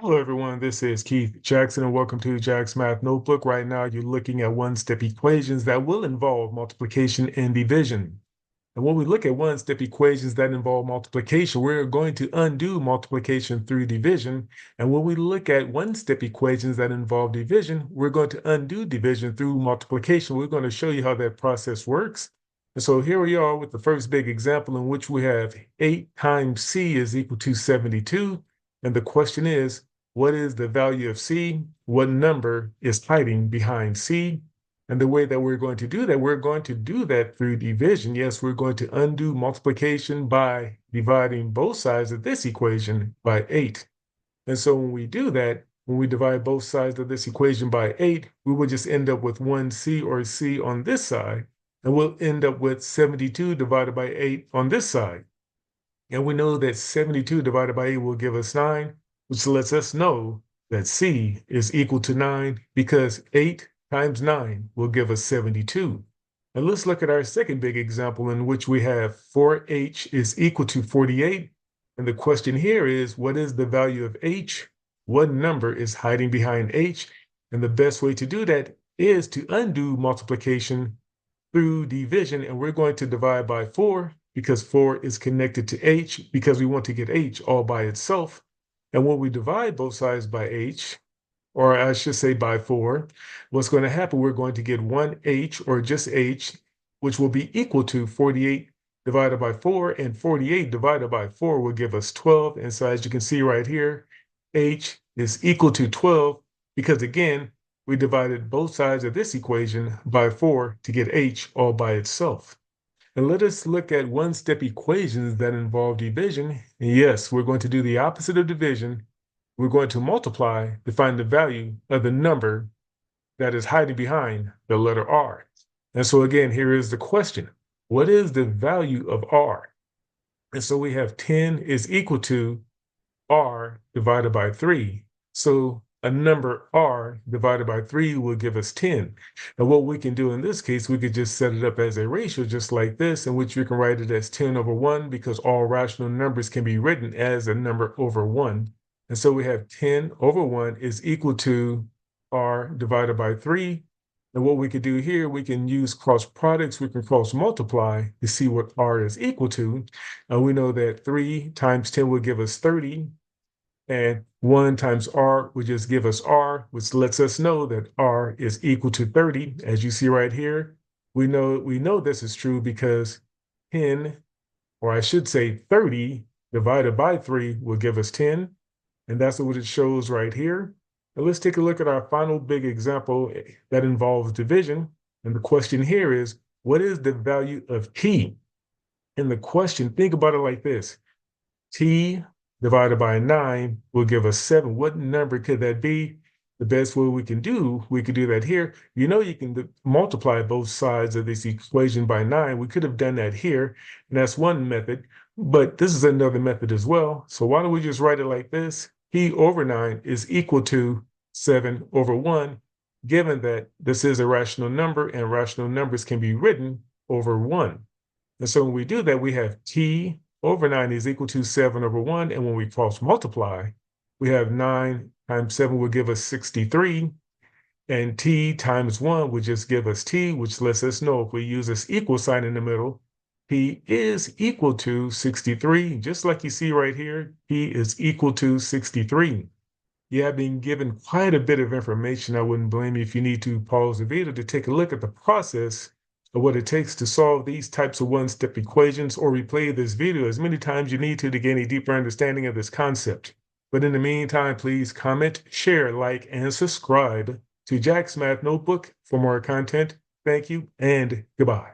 Hello, everyone. This is Keith Jackson, and welcome to Jack's Math Notebook. Right now, you're looking at one-step equations that will involve multiplication and division. And when we look at one-step equations that involve multiplication, we're going to undo multiplication through division. And when we look at one-step equations that involve division, we're going to undo division through multiplication. We're going to show you how that process works. And so here we are with the first big example in which we have 8 times c is equal to 72. And the question is, what is the value of c? What number is hiding behind c? And the way that we're going to do that, we're going to do that through division. Yes, we're going to undo multiplication by dividing both sides of this equation by 8. And so when we do that, when we divide both sides of this equation by 8, we will just end up with 1c or c on this side, and we'll end up with 72 divided by 8 on this side. And we know that 72 divided by 8 will give us 9, which lets us know that c is equal to 9 because 8 times 9 will give us 72. And let's look at our second big example in which we have 4h is equal to 48. And the question here is, what is the value of h? What number is hiding behind h? And the best way to do that is to undo multiplication through division. And we're going to divide by 4 because 4 is connected to h because we want to get h all by itself. And when we divide both sides by h, or I should say by 4, what's going to happen, we're going to get 1h or just h, which will be equal to 48 divided by 4, and 48 divided by 4 will give us 12. And so as you can see right here, h is equal to 12 because, again, we divided both sides of this equation by 4 to get h all by itself. And let us look at one-step equations that involve division. And yes, we're going to do the opposite of division. We're going to multiply to find the value of the number that is hiding behind the letter R. And so again, here is the question. What is the value of R? And so we have 10 is equal to R divided by 3. So a number R divided by 3 will give us 10. And what we can do in this case, we could just set it up as a ratio just like this, in which we can write it as 10 over 1 because all rational numbers can be written as a number over 1. And so we have 10 over 1 is equal to R divided by 3. And what we could do here, we can use cross products. We can cross multiply to see what R is equal to. And we know that 3 times 10 will give us 30. And 1 times R would just give us R, which lets us know that R is equal to 30. As you see right here, we know this is true because 10, or I should say 30 divided by 3 will give us 10. And that's what it shows right here. Now let's take a look at our final big example that involves division. And the question here is, what is the value of t? And the question, think about it like this. T divided by 9 will give us 7. What number could that be? The best way we could do that here. You know, you can multiply both sides of this equation by 9. We could have done that here, and that's one method, but this is another method as well. So why don't we just write it like this? T over 9 is equal to 7 over 1, given that this is a rational number and rational numbers can be written over 1. And so when we do that, we have T over 9 is equal to 7 over 1. And when we cross multiply, we have 9 times 7 will give us 63. And T times 1 would just give us T, which lets us know if we use this equal sign in the middle, P is equal to 63. Just like you see right here, P is equal to 63. You have been given quite a bit of information. I wouldn't blame you if you need to pause the video to take a look at the process of what it takes to solve these types of one-step equations, or replay this video as many times you need to gain a deeper understanding of this concept. But in the meantime, please comment, share, like, and subscribe to Jack's Math Notebook for more content. Thank you and goodbye.